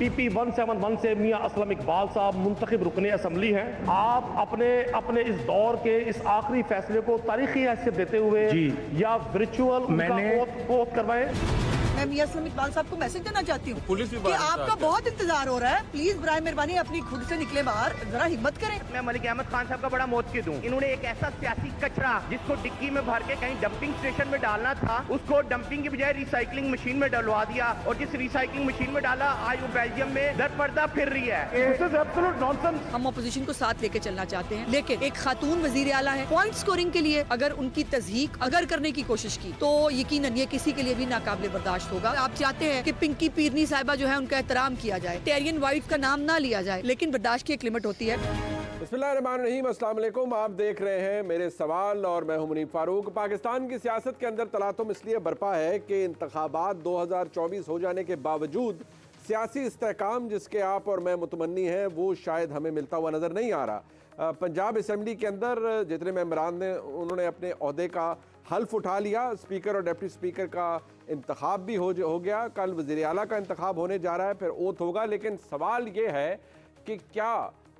PP 171 से मियां असलम इकबाल साहब मुंतखब रुकने असम्बली हैं। आप अपने इस दौर के इस आखिरी फैसले को तारीखी हैसियत देते हुए या वर्चुअल ओथ करवाएं। मैं मियां असलम इकबाल साहब को मैसेज देना चाहती हूँ पुलिस भी कि आपका बहुत इंतजार हो रहा है, प्लीज बराए मेहरबानी अपनी खुद से निकले बाहर, जरा हिम्मत करें। मैं मलिक अहमद खान साहब का बड़ा मोतकिद हूँ। इन्होंने एक ऐसा सियासी कचरा जिसको डिक्की में भर के कहीं डंपिंग स्टेशन में डालना था, उसको डंपिंग की बजाय रिसाइकलिंग मशीन में डलवा दिया, और जिस रिसाइकलिंग मशीन में डाला आज वो बेल्जियम में दर पर्दा फिर रही है। हम अपोजिशन को साथ लेके चलना चाहते हैं, लेकिन एक खातून वजीर आला है, पॉइंट स्कोरिंग के लिए अगर उनकी तज़हीक अगर करने की कोशिश की तो यकीनन ये किसी के लिए भी नाकाबिले बर्दाश्त होगा। आप चाहते हैं कि पिंकी पीरनी साहिबा जो है उनका एहतराम किया जाए, टेरियन वाइफ का नाम ना लिया जाए, लेकिन बर्दाश्त की एक लिमिट होती है। बिस्मिल्लाहिर्रहमानिर्रहीम, अस्सलाम वालेकुम। आप देख रहे हैं मेरे सवाल और मैं हूं मुनीब फारूक। पाकिस्तान की सियासत के अंदर तलातुम इसलिए बरपा है कि इंतखाबात 2024 हो जाने के बावजूद सियासी इस्तेहकाम जिसके आप और मैं मुतमन्नी हैं वो शायद हमें मिलता हुआ नज़र नहीं आ रहा। पंजाब असम्बली के अंदर जितने मेंबरान ने उन्होंने अपने ओहदे का हल्फ उठा लिया। स्पीकर और डिप्टी स्पीकर का इंतखाब भी हो गया। कल वज़ीर आला का इंतखाब होने जा रहा है, फिर ओथ होगा। लेकिन सवाल ये है कि क्या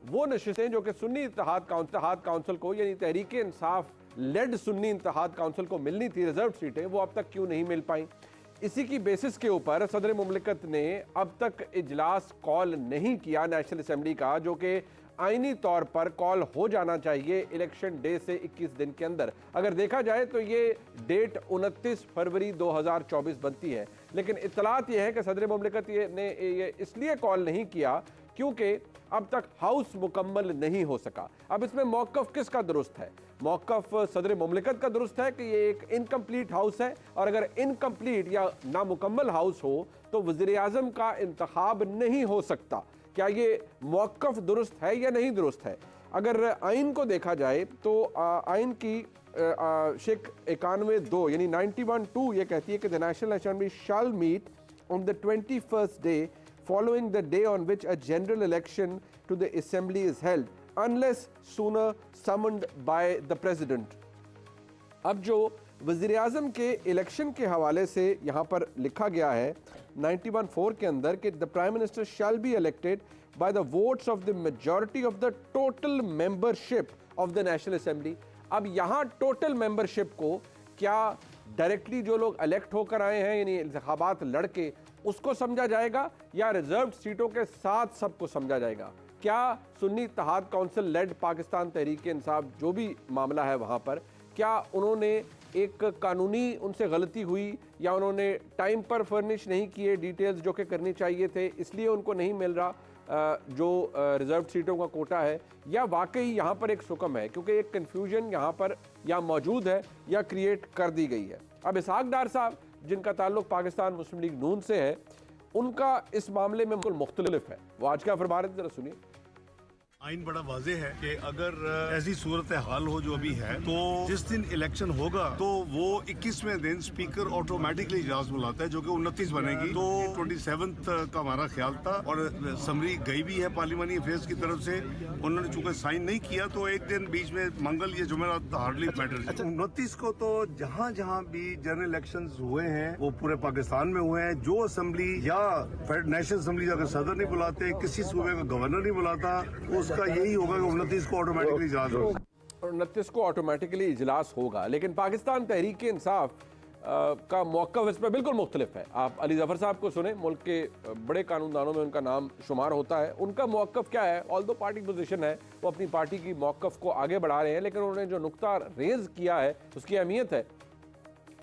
वो नशिस्तें जो कि सुन्नी इत्तेहाद काउंसिल को यानी तहरीक इंसाफ लेड सुन्नी इत्तेहाद काउंसिल को मिलनी थी, रिजर्व सीटें, वो अब तक क्यों नहीं मिल पाई? इसी की बेसिस के ऊपर सदर मुमलिकत ने अब तक इजलास कॉल नहीं किया नेशनल असम्बली का, जो कि आईनी तौर पर कॉल हो जाना चाहिए इलेक्शन डे से 21 दिन के अंदर। अगर देखा जाए तो ये डेट 29 फरवरी 2024 बनती है, लेकिन इत्तलात ये है कि सदर मुमलिकत ने ये इसलिए कॉल नहीं किया क्योंकि अब तक हाउस मुकम्मल नहीं हो सका। अब इसमें मौक़िफ़ किसका दुरुस्त है? मौक़िफ़ सदर मुमलिकत का दुरुस्त है कि ये एक इनकम्प्लीट हाउस है, और अगर इनकम्प्लीट या नामुकम्मल हाउस हो तो वज़ीर आज़म का इंतखाब नहीं हो सकता। क्या ये मौक़िफ़ दुरुस्त है या नहीं दुरुस्त है? अगर आइन को देखा जाए तो आइन की शेक 91(2) यानी 91(2) ये कहती है कि the National Assembly shall meet on the 21st day following the day on which a general election to the assembly is held unless sooner summoned by the president। अब जो वज़ीर आज़म के इलेक्शन के हवाले से यहाँ पर लिखा गया है 91(4) के अंदर कि the prime minister shall be elected by the votes of the majority of the total membership of the National assembly. अब यहाँ टोटल मेंबरशिप को क्या डायरेक्टली जो लोग इलेक्ट होकर आए हैं यानी इंतखाबात लड़के उसको समझा जाएगा, या रिजर्व सीटों के साथ सबको समझा जाएगा? क्या सुन्नी इत्तेहाद काउंसिल लेड पाकिस्तान तहरीक इंसाफ जो भी मामला है वहाँ पर, क्या उन्होंने एक कानूनी उनसे गलती हुई, या उन्होंने टाइम पर फर्निश नहीं किए डिटेल्स जो कि करनी चाहिए थे इसलिए उनको नहीं मिल रहा जो रिजर्व सीटों का कोटा है, या वाकई यहाँ पर एक सुकम है? क्योंकि एक कन्फ्यूजन यहाँ पर या मौजूद है या क्रिएट कर दी गई है। अब इसहाक डार साहब जिनका ताल्लुक पाकिस्तान मुस्लिम लीग नून से है, उनका इस मामले में बिल्कुल मुख्तलिफ है। वो आज क्या फरमा रहे थे, जरा सुनिए। आइन बड़ा वाजे है कि अगर ऐसी सूरत हाल हो जो अभी है तो जिस दिन इलेक्शन होगा तो वो 21वें दिन स्पीकर ऑटोमेटिकली इजलास बुलाता है, जो कि 29 बनेगी। तो 27 का हमारा ख्याल था, और समरी गई भी है पार्लियामानी अफेयर्स की तरफ से। उन्होंने चूंकि साइन नहीं किया तो एक दिन बीच में मंगल या जुमेरात हार्डली मैटर। 29 को तो जहाँ जहाँ भी जनरल इलेक्शन हुए हैं वो पूरे पाकिस्तान में हुए हैं। जो असेंबली या नेशनल असेंबली अगर सदर नहीं बुलाते, किसी सूबे का गवर्नर नहीं बुलाता, उसका यही होगा कि 29 को ऑटोमेटिकली इजलास होगा। 29 को ऑटोमेटिकली इजलास होगा। लेकिन पाकिस्तान तहरीक इंसाफ का मौक़िफ़ इस पर बिल्कुल मुख्तलिफ है। आप अली ज़फ़र साहब को सुने, मुल्क के बड़े कानूनदानों में उनका नाम शुमार होता है। उनका मौक़िफ़ क्या है? ऑल्दो पार्टी पोजीशन है, वो अपनी पार्टी की मौक़िफ़ को आगे बढ़ा रहे हैं, लेकिन उन्होंने जो नुक्ता रेज़ किया है उसकी अहमियत है।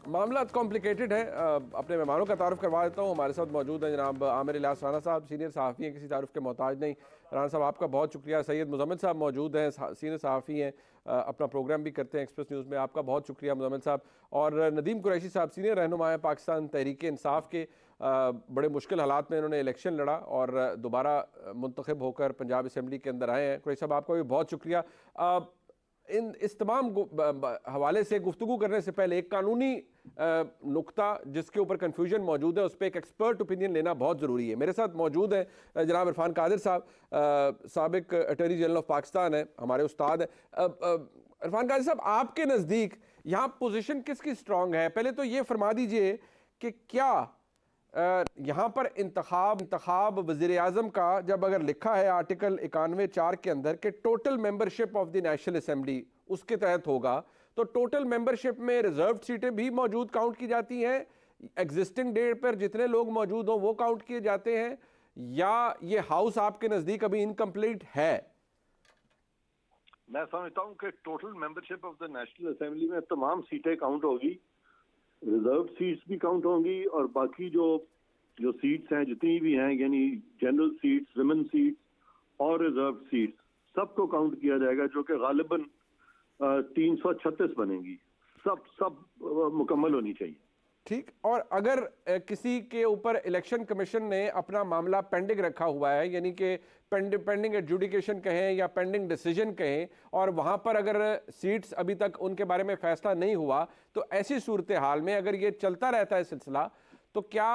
मामला कॉम्प्लिकेटेड है। अपने मेहमानों का तारुफ करवा देता हूँ। हमारे साथ मौजूद हैं जनाब आमिर इलियास राना साहब, सीनियर सहाफ़ी हैं, किसी तारुफ के मोहताज नहीं। राना साहब आपका बहुत शुक्रिया। सैयद मुज़म्मिल साहब मौजूद हैं, सीनियर सहाफ़ी हैं, अपना प्रोग्राम भी करते हैं एक्सप्रेस न्यूज़ में, आपका बहुत शुक्रिया मुज़म्मिल साहब। और नदीम कुरैशी साहब सीनियर रहनुमा हैं पाकिस्तान तहरीक इंसाफ के। बड़े मुश्किल हालात में इन्होंने इलेक्शन लड़ा और दोबारा मुंतखब होकर पंजाब असम्बली के अंदर आए हैं। कुरैशी साहब आपका भी बहुत शुक्रिया। इस तमाम हवाले से गुफ्तगू करने से पहले एक कानूनी नुक्ता जिसके ऊपर कन्फ्यूजन मौजूद है उस पर एक एक्सपर्ट ओपिनियन लेना बहुत ज़रूरी है। मेरे साथ मौजूद हैं जनाब इरफान कादिर साहब, साबिक अटॉर्नी जनरल ऑफ पाकिस्तान है, हमारे उस्ताद हैं। इरफान कादिर साहब, आपके नज़दीक यहाँ पोजीशन किसकी स्ट्रांग है? पहले तो ये फरमा दीजिए कि क्या यहाँ पर इंतखाब वज़ीर-ए-आज़म का जब अगर लिखा है आर्टिकल 91(4) के अंदर कि total membership of the National assembly उसके तहत होगा, तो टोटल मेंबरशिप में रिजर्व सीटें भी मौजूद काउंट की जाती हैं, एग्जिस्टिंग डेट पर जितने लोग मौजूद हों वो काउंट किए जाते हैं, या ये हाउस आपके नज़दीक अभी इनकम्प्लीट है? मैं समझता हूँ कि total membership of the National assembly में तमाम सीटें काउंट होगी, रिजर्व सीट्स भी काउंट होंगी, और बाकी जो सीट्स हैं जितनी भी हैं, यानी जनरल सीट्स, विमेन सीट्स और रिजर्व सीट्स, सबको काउंट किया जाएगा, जो कि गालिबन 336 बनेंगी। सब मुकम्मल होनी चाहिए। ठीक। और अगर किसी के ऊपर इलेक्शन कमीशन ने अपना मामला पेंडिंग रखा हुआ है, यानी कि पेंडिंग एडजुडिकेशन कहें या पेंडिंग डिसीजन कहें, और वहाँ पर अगर सीट्स अभी तक उनके बारे में फैसला नहीं हुआ, तो ऐसी सूरत हाल में अगर ये चलता रहता है सिलसिला, तो क्या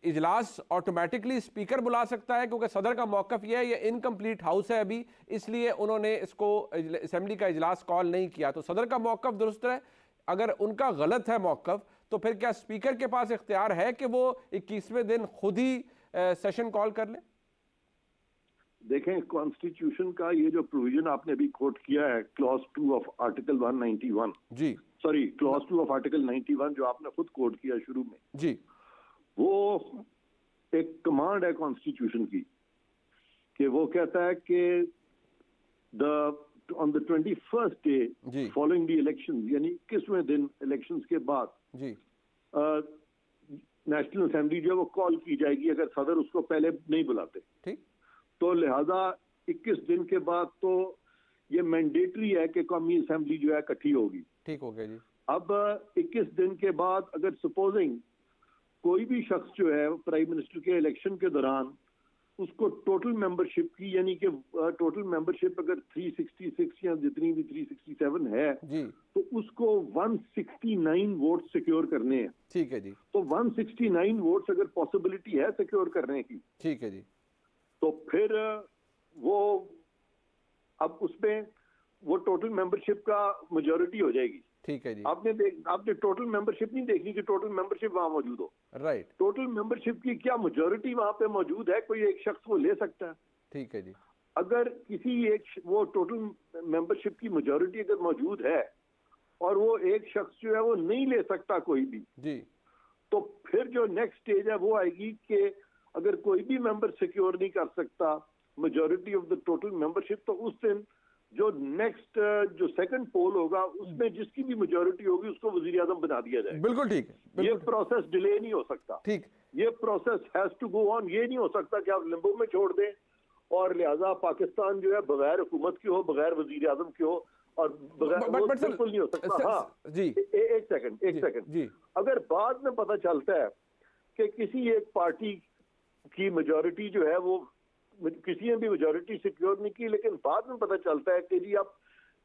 इजलास ऑटोमेटिकली स्पीकर बुला सकता है? क्योंकि सदर का मौक़िफ़ यह है ये इनकम्प्लीट हाउस है अभी, इसलिए उन्होंने इसको असेंबली का इजलास कॉल नहीं किया। तो सदर का मौक़िफ़ दुरुस्त है, अगर उनका गलत है मौक़िफ़, तो फिर क्या स्पीकर के पास इख्तियार है कि वो 21वें दिन खुद ही सेशन कॉल कर ले? देखें, कॉन्स्टिट्यूशन का ये जो प्रोविजन आपने अभी कोट किया है, क्लॉज 2 ऑफ आर्टिकल 191, जी सॉरी क्लॉज 2 ऑफ आर्टिकल 91 जो आपने खुद कोट किया शुरू में, जी, वो एक कमांड है कॉन्स्टिट्यूशन की कि वो कहता है कि on the 21st day following the election, यानी 21वें दिन इलेक्शंस के बाद जी, नेशनल असेंबली जो है वो कॉल की जाएगी अगर सदर उसको पहले नहीं बुलाते। ठीक। तो लिहाजा 21 दिन के बाद तो ये मैंडेटरी है कि कौमी असेंबली जो है इकट्ठी होगी। ठीक हो गया जी। अब 21 दिन के बाद अगर सपोजिंग कोई भी शख्स जो है प्राइम मिनिस्टर के इलेक्शन के दौरान उसको टोटल मेंबरशिप की, यानी कि टोटल मेंबरशिप अगर 366 या जितनी भी 367 है जी, तो उसको 169 वोट सिक्योर करने हैं। ठीक है जी। तो 169 वोट्स अगर पॉसिबिलिटी है सिक्योर करने की, ठीक है जी, तो फिर वो अब उसमें वो टोटल मेंबरशिप का मेजॉरिटी हो जाएगी। ठीक है जी। आपने टोटल मेंबरशिप नहीं देखनी कि टोटल मेंबरशिप वहां मौजूद हो। राइट। टोटल मेंबरशिप की क्या मेजॉरिटी वहां पे मौजूद है, कोई एक शख्स वो ले सकता है। ठीक है जी। अगर किसी एक वो टोटल मेंबरशिप की मेजॉरिटी अगर मौजूद है और वो एक शख्स जो है वो नहीं ले सकता कोई भी जी, तो फिर जो नेक्स्ट स्टेज है वो आएगी कि अगर कोई भी मेंबर सिक्योर नहीं कर सकता majority of the total membership, तो उस दिन जो नेक्स्ट जो सेकंड पोल होगा उसमें जिसकी भी मेजॉरिटी होगी उसको वजीर आजम बना दिया जाएगा। बिल्कुल ठीक है। ये प्रोसेस डिले नहीं हो सकता। ठीक। ये process has to go on. ये नहीं हो सकता कि आप लिम्बो में छोड़ दें और लिहाजा पाकिस्तान जो है बगैर हुकूमत के हो, बगैर वजीर आजम के हो और बगैर, बिल्कुल नहीं हो सकता। हाँ जी, एक सेकंड जी, अगर बाद में पता चलता है कि किसी एक पार्टी की मेजॉरिटी जो है वो किसी ने भी मेजॉरिटी सिक्योर नहीं की, लेकिन बाद में पता चलता है कि जी आप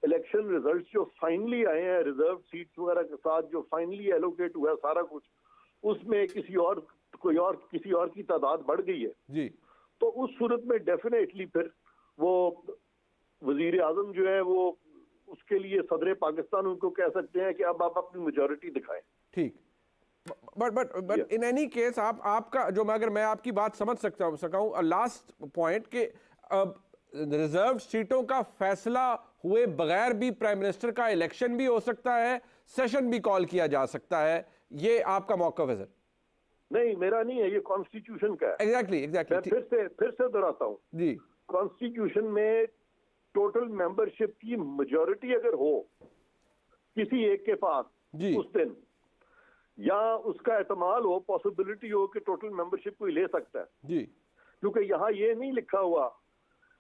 इलेक्शन रिजल्ट्स जो फाइनली आए हैं रिजर्व सीट्स वगैरह के साथ जो फाइनली एलोकेट हुआ है सारा कुछ, उसमें किसी और की तादाद बढ़ गई है जी, तो उस सूरत में डेफिनेटली फिर वो वजीर आजम जो है वो उसके लिए सदर पाकिस्तान उनको कह सकते हैं कि अब आप अपनी मेजॉरिटी दिखाएं। ठीक। बट इन एनी केस आपका जो मैं आपकी बात समझ सका हूं, लास्ट पॉइंट के रिजर्व सीटों का फैसला हुए बगैर भी प्राइम मिनिस्टर का इलेक्शन भी हो सकता है, सेशन भी कॉल किया जा सकता है, ये आपका मौक़िफ़ है सर? नहीं, मेरा नहीं है, ये कॉन्स्टिट्यूशन का है। एग्जैक्टली। मैं फिर से दोहराता हूँ जी, कॉन्स्टिट्यूशन में टोटल मेंबरशिप की मेजॉरिटी अगर हो किसी एक के पास जी, उस दिन, या उसका एहतमाल हो, पॉसिबिलिटी हो कि टोटल मेंबरशिप कोई ले सकता है जी, क्योंकि यहाँ ये नहीं लिखा हुआ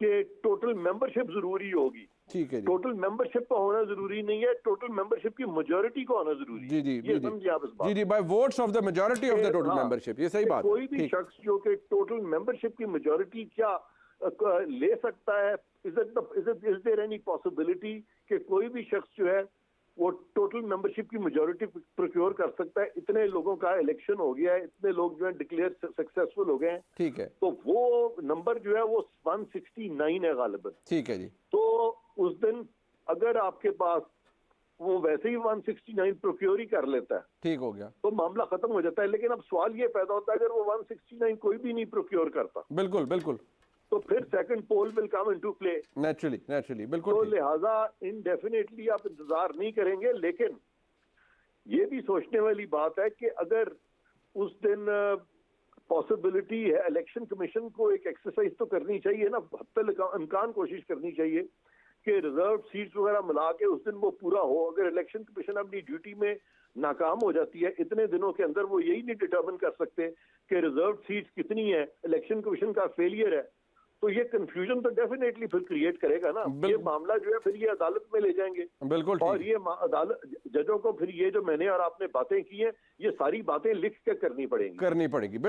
कि टोटल मेंबरशिप जरूरी होगी। ठीक है जी, टोटल मेंबरशिप का होना जरूरी नहीं है, टोटल मेंबरशिप की मेजॉरिटी का होना जरूरी है। जी जी ये समझिए आप इस बात। जी, by votes of the majority of the total हाँ, मेंबरशिप, ये सही बात है। कोई भी शख्स जो कि टोटल मेंबरशिप की मेजॉरिटी क्या ले सकता है, इज देयर एनी पॉसिबिलिटी कि कोई भी शख्स जो है वो टोटल मेंबरशिप की मेजॉरिटी प्रोक्योर कर सकता है? इतने लोगों का इलेक्शन हो गया है, इतने लोग जो है डिक्लेयर सक्सेसफुल हो गए हैं, ठीक है, तो वो नंबर जो है वो 169 है गालिबन। ठीक है जी। तो उस दिन अगर आपके पास वो वैसे ही 169 प्रोक्योर ही कर लेता है, ठीक हो गया, तो मामला खत्म हो जाता है। लेकिन अब सवाल ये पैदा होता है अगर वो 169 कोई भी नहीं प्रोक्योर करता, बिल्कुल बिल्कुल, तो फिर second poll will come into play. Naturally बिल्कुल। तो लिहाजा इनडेफिनेटली आप इंतजार नहीं करेंगे। लेकिन ये भी सोचने वाली बात है कि अगर उस दिन पॉसिबिलिटी है, इलेक्शन कमीशन को एक एक्सरसाइज तो करनी चाहिए ना, हत्तल इम्कान कोशिश करनी चाहिए कि रिजर्व सीट्स वगैरह मिला के उस दिन वो पूरा हो। अगर इलेक्शन कमीशन अपनी ड्यूटी में नाकाम हो जाती है, इतने दिनों के अंदर वो यही नहीं डिटर्मिन कर सकते कि रिजर्व सीट्स कितनी है, इलेक्शन कमीशन का फेलियर है, तो ये कंफ्यूजन तो डेफिनेटली फिर क्रिएट करेगा ना। ये मामला जो है फिर ये अदालत में ले जाएंगे, बिल्कुल, और ये अदालत जजों को फिर ये जो मैंने और आपने बातें की हैं, ये सारी बातें लिख के करनी पड़ेंगी।